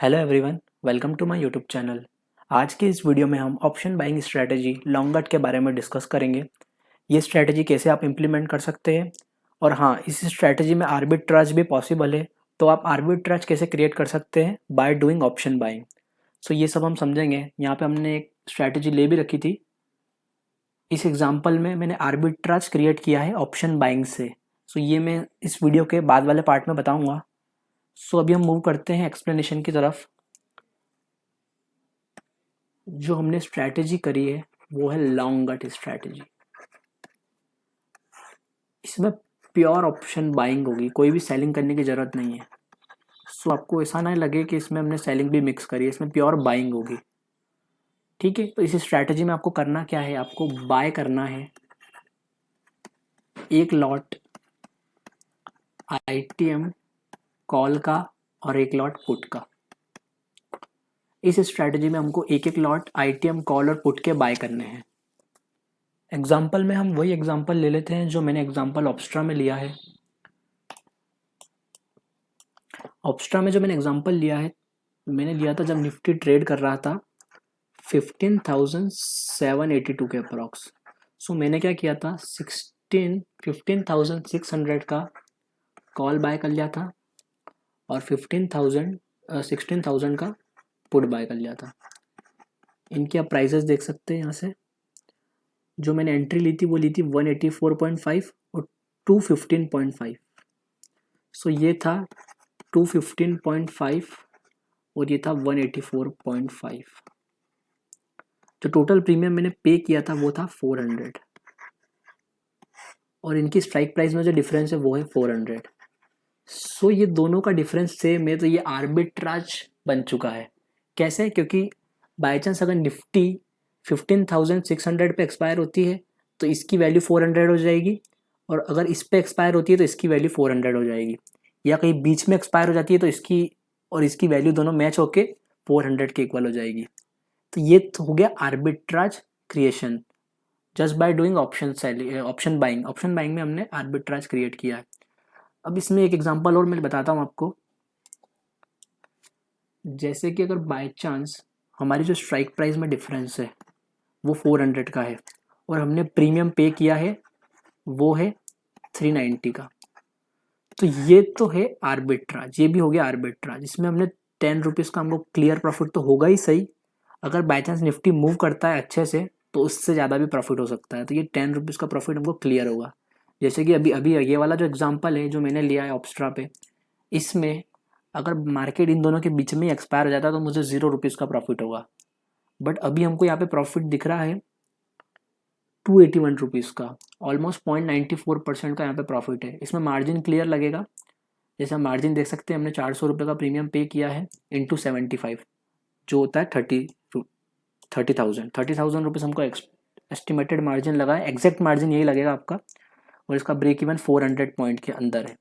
Hello everyone, welcome to my YouTube channel. आज के इस वीडियो में हम ऑप्शन बाइंग स्ट्रैटेजी लॉन्ग के बारे में डिस्कस करेंगे। ये स्ट्रैटेजी कैसे आप इम्प्लीमेंट कर सकते हैं और हाँ, इस स्ट्रैटेजी में आर्बिट्राज भी पॉसिबल है। तो आप आर्बिट्राज कैसे क्रिएट कर सकते हैं बाय डूइंग ऑप्शन बाइंग। सो ये सब हम समझेंगे। यहाँ पे हमने एक स्ट्रैटेजी ले भी रखी थी। इस एग्जाम्पल में मैंने आर्बिट्राज क्रिएट किया है ऑप्शन बाइंग से। सो ये मैं इस वीडियो के बाद वाले पार्ट में बताऊँगा। सो अभी हम मूव करते हैं एक्सप्लेनेशन की तरफ। जो हमने स्ट्रैटेजी करी है वो है लॉन्ग गट स्ट्रैटेजी। इसमें प्योर ऑप्शन बाइंग होगी, कोई भी सेलिंग करने की ज़रूरत नहीं है। सो आपको ऐसा ना लगे कि इसमें हमने सेलिंग भी मिक्स करी है, इसमें प्योर बाइंग होगी। ठीक है, तो इस स्ट्रैटेजी में आपको करना क्या है, आपको बाय करना है एक लॉट आईटीएम कॉल का और एक लॉट पुट का। इस स्ट्रैटेजी में हमको एक एक लॉट आईटीएम कॉल और पुट के बाय करने हैं। एग्जाम्पल में हम वही एग्जाम्पल ले लेते हैं जो मैंने एग्जाम्पल ऑप्स्ट्रा में लिया है। ऑप्स्ट्रा में जो मैंने एग्जांपल लिया है, मैंने लिया था जब निफ्टी ट्रेड कर रहा था 15,782 के अप्रॉक्स। सो मैंने क्या किया था, 15,600 का कॉल बाय कर लिया था और 16,000 का पुट बाय कर लिया था। इनकी आप प्राइसेस देख सकते हैं यहाँ से। जो मैंने एंट्री ली थी वो ली थी 184.5 और 215.5। सो ये था 215.5 और ये था 184.5। जो टोटल प्रीमियम मैंने पे किया था वो था 400 और इनकी स्ट्राइक प्राइस में जो डिफरेंस है वो है 400। सो ये दोनों का डिफरेंस सेम है, तो ये आर्बिट्राज बन चुका है। कैसे? क्योंकि बाई चांस अगर निफ्टी 15,600 पे एक्सपायर होती है तो इसकी वैल्यू 400 हो जाएगी, और अगर इस पे एक्सपायर होती है तो इसकी वैल्यू 400 हो जाएगी, या कहीं बीच में एक्सपायर हो जाती है तो इसकी और इसकी वैल्यू दोनों मैच होके 400 के इक्वल हो जाएगी। तो ये तो हो गया arbitrage creation just by doing option buying. Option buying में हमने आर्बिट्राज क्रिएट किया है। अब इसमें एक एग्जांपल और मैं बताता हूँ आपको। जैसे कि अगर बाय चांस हमारी जो स्ट्राइक प्राइस में डिफरेंस है वो 400 का है और हमने प्रीमियम पे किया है वो है 390 का, तो ये तो है आर्बिट्राज। ये भी हो गया आर्बिट्राज। इसमें हमने 10 रुपीज़ का हमको क्लियर प्रॉफिट तो होगा ही सही। अगर बाई चांस निफ्टी मूव करता है अच्छे से तो उससे ज़्यादा भी प्रॉफिट हो सकता है, तो ये 10 रुपीज़ का प्रॉफिट हमको क्लियर होगा। जैसे कि अभी अभी ये वाला जो एग्जांपल है जो मैंने लिया है ऑप्स्ट्रा पे, इसमें अगर मार्केट इन दोनों के बीच में ही एक्सपायर हो जाता है तो मुझे 0 रुपीज़ का प्रॉफिट होगा। बट अभी हमको यहाँ पे प्रॉफिट दिख रहा है 281 रुपीज़ का। ऑलमोस्ट 0.94% का यहाँ पे प्रॉफिट है। इसमें मार्जिन क्लियर लगेगा। जैसे हम मार्जिन देख सकते हैं, हमने 400 रुपये का प्रीमियम पे किया है इंटू 75, जो होता है 30,000 रुपीज़ हमको एस्टिमेटेड मार्जिन लगा है। एग्जैक्ट मार्जिन यही लगेगा आपका, और इसका ब्रेक इवन 400 पॉइंट के अंदर है।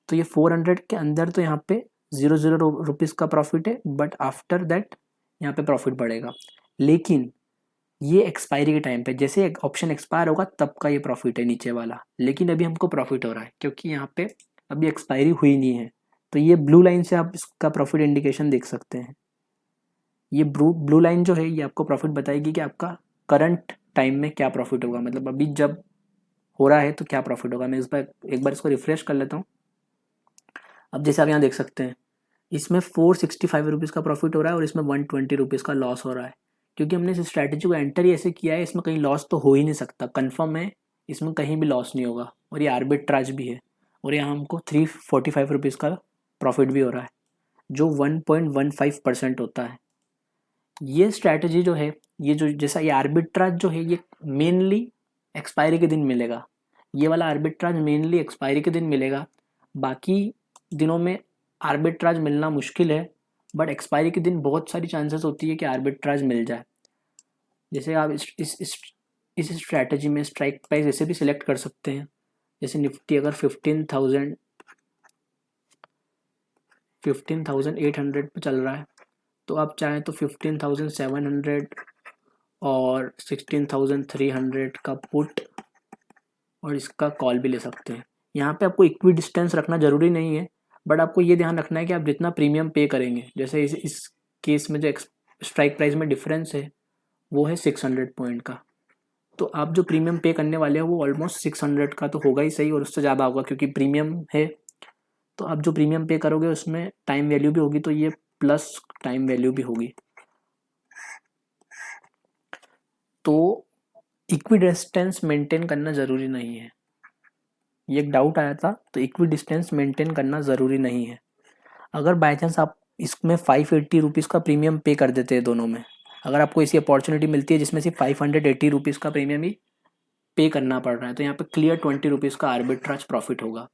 तो ये 400 के अंदर तो यहाँ पे 0 रुपीज़ का प्रॉफिट है, बट आफ्टर दैट यहाँ पे प्रॉफिट बढ़ेगा। लेकिन ये एक्सपायरी के टाइम पे, जैसे ऑप्शन एक्सपायर होगा तब का ये प्रॉफिट है नीचे वाला। लेकिन अभी हमको प्रॉफिट हो रहा है क्योंकि यहाँ पे अभी एक्सपायरी हुई नहीं है। तो ये ब्लू लाइन से आप इसका प्रॉफिट इंडिकेशन देख सकते हैं। ये ब्लू लाइन जो है ये आपको प्रॉफिट बताएगी कि आपका करंट टाइम में क्या प्रॉफिट होगा, मतलब अभी जब हो रहा है तो क्या प्रॉफिट होगा। मैं इस बार एक बार इसको रिफ्रेश कर लेता हूँ। अब जैसे आप यहाँ देख सकते हैं, इसमें 465 रुपीज़ का प्रॉफिट हो रहा है और इसमें 120 रुपीज़ का लॉस हो रहा है। क्योंकि हमने इस स्ट्रैटेजी को एंटर ही ऐसे किया है, इसमें कहीं लॉस तो हो ही नहीं सकता, कंफर्म है इसमें कहीं भी लॉस नहीं होगा। और ये आर्बिट्राज भी है, और यहाँ हमको 345 रुपीज़ का प्रॉफिट भी हो रहा है, जो 1.15% होता है। ये स्ट्रैटेजी जो है, ये जो जैसा ये आर्बिट्राज जो है ये मेनली एक्सपायरी के दिन मिलेगा। ये वाला आर्बिट्राज मेनली एक्सपायरी के दिन मिलेगा। बाकी दिनों में आर्बिट्राज मिलना मुश्किल है, बट एक्सपायरी के दिन बहुत सारी चांसेस होती है कि आर्बिट्राज मिल जाए। जैसे आप इस स्ट्रैटेजी में स्ट्राइक प्राइस ऐसे भी सिलेक्ट कर सकते हैं। जैसे निफ्टी अगर 15,800 पे चल रहा है तो आप चाहें तो 15,700 और 16,300 का पुट और इसका कॉल भी ले सकते हैं। यहाँ पे आपको इक्वी डिस्टेंस रखना ज़रूरी नहीं है, बट आपको ये ध्यान रखना है कि आप जितना प्रीमियम पे करेंगे, जैसे इस केस में जो स्ट्राइक प्राइस में डिफरेंस है वो है 600 पॉइंट का, तो आप जो प्रीमियम पे करने वाले हो वो ऑलमोस्ट 600 का तो होगा ही सही, और उससे ज़्यादा होगा क्योंकि प्रीमियम है। तो आप जो प्रीमियम पे करोगे उसमें टाइम वैल्यू भी होगी, तो ये प्लस टाइम वैल्यू भी होगी। तो इक्वी डिस्टेंस मेंटेन करना ज़रूरी नहीं है, ये एक डाउट आया था। तो इक्वी डिस्टेंस मेंटेन करना ज़रूरी नहीं है। अगर बाई चांस आप इसमें 580 रुपीज़ का प्रीमियम पे कर देते हैं दोनों में, अगर आपको ऐसी अपॉर्चुनिटी मिलती है जिसमें सिर्फ 580 रुपीज़ का प्रीमियम ही पे करना पड़ रहा है, तो यहाँ पे क्लियर 20 रुपीज़ का आर्बिट्राज प्रॉफिट होगा।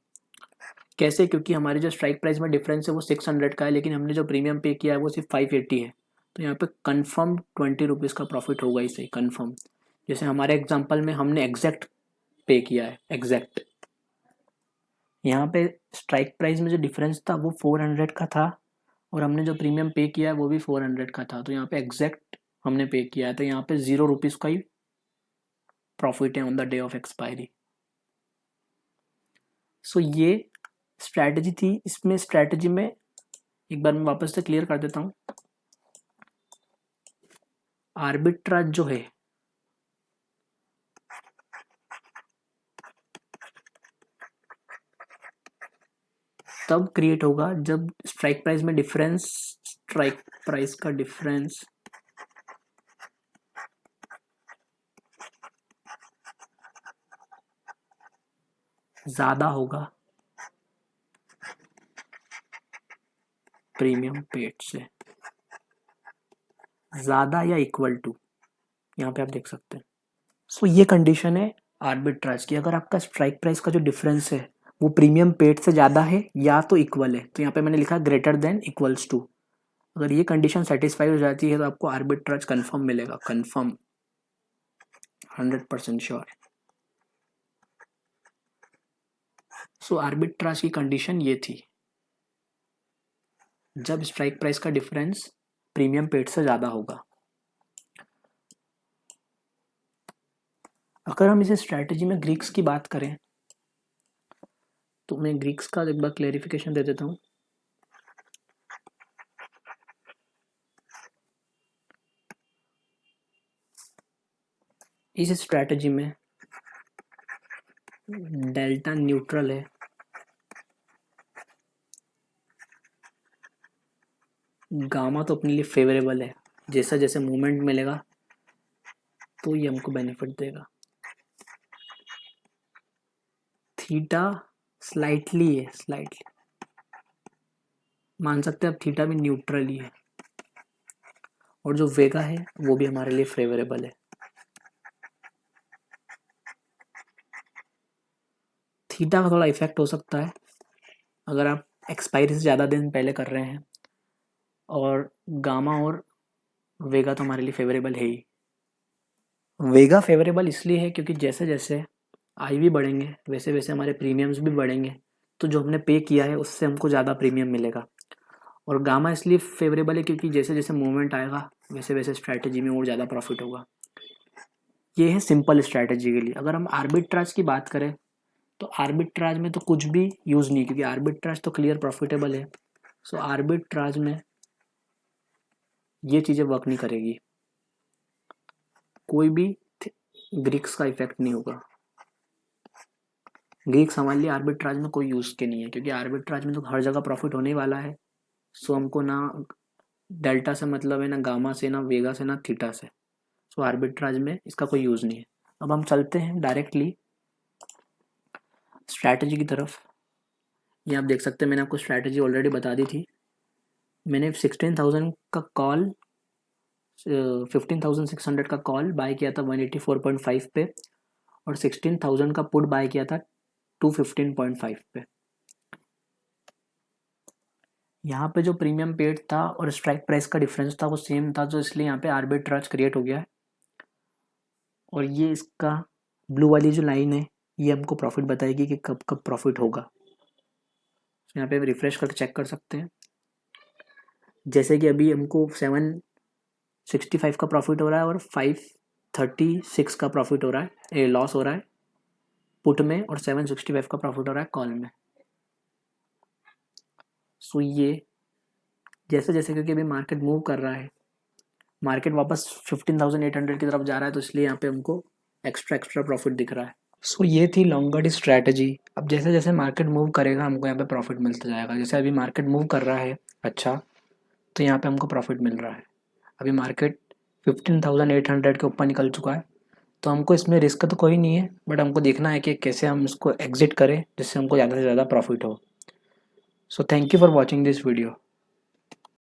कैसे? क्योंकि हमारी जो स्ट्राइक प्राइस में डिफरेंस है वो 600 का है, लेकिन हमने जो प्रीमियम पे किया है वो सिर्फ 580 है, तो यहाँ पे कन्फर्म 20 रुपीज़ का प्रॉफिट होगा ही सही, कन्फर्म। जैसे हमारे एग्जाम्पल में हमने एग्जैक्ट पे किया है, एग्जैक्ट। यहाँ पे स्ट्राइक प्राइस में जो डिफरेंस था वो 400 का था, और हमने जो प्रीमियम पे किया है वो भी 400 का था, तो यहाँ पे एग्जैक्ट हमने पे किया है, तो यहाँ पे 0 रुपीज़ का ही प्रॉफिट है on the day of expiry. So ये स्ट्रैटेजी थी। इसमें स्ट्रैटेजी में एक बार मैं वापस से क्लियर कर देता हूँ। आर्बिट्राज जो है तब क्रिएट होगा जब स्ट्राइक प्राइस में डिफरेंस, स्ट्राइक प्राइस का डिफरेंस ज़्यादा होगा प्रीमियम पेड से, ज़्यादा या इक्वल टू, यहाँ पे आप देख सकते हैं। सो ये कंडीशन है आर्बिट्राज की। अगर आपका स्ट्राइक प्राइस का जो डिफरेंस है वो प्रीमियम पेड से ज़्यादा है या तो इक्वल है, तो यहाँ पे मैंने लिखा ग्रेटर देन इक्वल्स टू। अगर ये कंडीशन सेटिस्फाई हो जाती है तो आपको आर्बिट्राज कंफर्म मिलेगा, कंफर्म 100% श्योर। सो आर्बिट्राज की कंडीशन ये थी, जब स्ट्राइक प्राइस का डिफरेंस प्रीमियम पेड से ज़्यादा होगा। अगर हम इसे स्ट्रैटेजी में ग्रीक्स की बात करें तो मैं ग्रीक्स का एक बार क्लेरिफिकेशन दे देता हूँ। इस स्ट्रैटेजी में डेल्टा न्यूट्रल है, गामा तो अपने लिए फेवरेबल है, जैसा जैसे मूवमेंट मिलेगा तो ये हमको बेनिफिट देगा। थीटा स्लाइटली है, स्लाइटली मान सकते हैं, अब थीटा भी न्यूट्रल ही है, और जो वेगा है वो भी हमारे लिए फेवरेबल है। थीटा का थोड़ा इफेक्ट हो सकता है अगर आप एक्सपायरी से ज़्यादा दिन पहले कर रहे हैं, और गामा और वेगा तो हमारे लिए फेवरेबल है ही। वेगा फेवरेबल इसलिए है क्योंकि जैसे जैसे आई भी बढ़ेंगे वैसे वैसे हमारे प्रीमियम्स भी बढ़ेंगे, तो जो हमने पे किया है उससे हमको ज़्यादा प्रीमियम मिलेगा। और गामा इसलिए फेवरेबल है क्योंकि जैसे जैसे मूवमेंट आएगा वैसे वैसे स्ट्रैटेजी में और ज़्यादा प्रॉफिट होगा। ये है सिंपल स्ट्रैटेजी के लिए। अगर हम आर्बिट्राज की बात करें तो आर्बिट्राज में तो कुछ भी यूज़ नहीं, क्योंकि आर्बिट्राज तो क्लियर प्रॉफिटेबल है। सो आर्बिट्राज में ये चीज़ें वर्क नहीं करेगी, कोई भी ग्रीक्स का इफेक्ट नहीं होगा। ग्रीक्स हमारे लिए आर्बिट्राज में कोई यूज़ के नहीं है, क्योंकि आर्बिट्राज में तो हर जगह प्रॉफिट होने वाला है। सो हमको ना डेल्टा से मतलब है, ना गामा से, ना वेगा से, ना थीटा से। सो आर्बिट्राज में इसका कोई यूज़ नहीं है। अब हम चलते हैं डायरेक्टली स्ट्रैटेजी की तरफ। ये आप देख सकते हैं, मैंने आपको स्ट्रैटेजी ऑलरेडी बता दी थी। मैंने 16,000 का कॉल 15,600 का कॉल बाय किया था 184.5 पे, और 16,000 का पुट बाय किया था 215.5 पे। यहाँ पे जो प्रीमियम पेड था और स्ट्राइक प्राइस का डिफरेंस था वो सेम था, जो इसलिए यहाँ पे आर्बिट्राज क्रिएट हो गया है। और ये इसका ब्लू वाली जो लाइन है ये हमको प्रॉफिट बताएगी कि कब कब प्रॉफिट होगा। तो यहाँ पे रिफ्रेश करके चेक कर सकते हैं। जैसे कि अभी हमको 765 का प्रॉफिट हो रहा है और 536 का प्रॉफिट हो रहा है, लॉस हो रहा है पुट में, और 765 का प्रॉफिट हो रहा है कॉल में। सो ये जैसे जैसे, क्योंकि अभी मार्केट मूव कर रहा है, मार्केट वापस 15,800 की तरफ जा रहा है, तो इसलिए यहाँ पे हमको एक्स्ट्रा प्रॉफिट दिख रहा है। सो ये थी लॉन्गर स्ट्रैटेजी। अब जैसे जैसे मार्केट मूव करेगा हमको यहाँ पे प्रॉफिट मिलता जाएगा। जैसे अभी मार्केट मूव कर रहा है अच्छा, तो यहाँ पे हमको प्रॉफिट मिल रहा है। अभी मार्केट 15,800 के ऊपर निकल चुका है, तो हमको इसमें रिस्क तो कोई नहीं है, बट हमको देखना है कि कैसे हम इसको एग्जिट करें जिससे हमको ज़्यादा से ज़्यादा प्रॉफिट हो। So thank you for watching this video.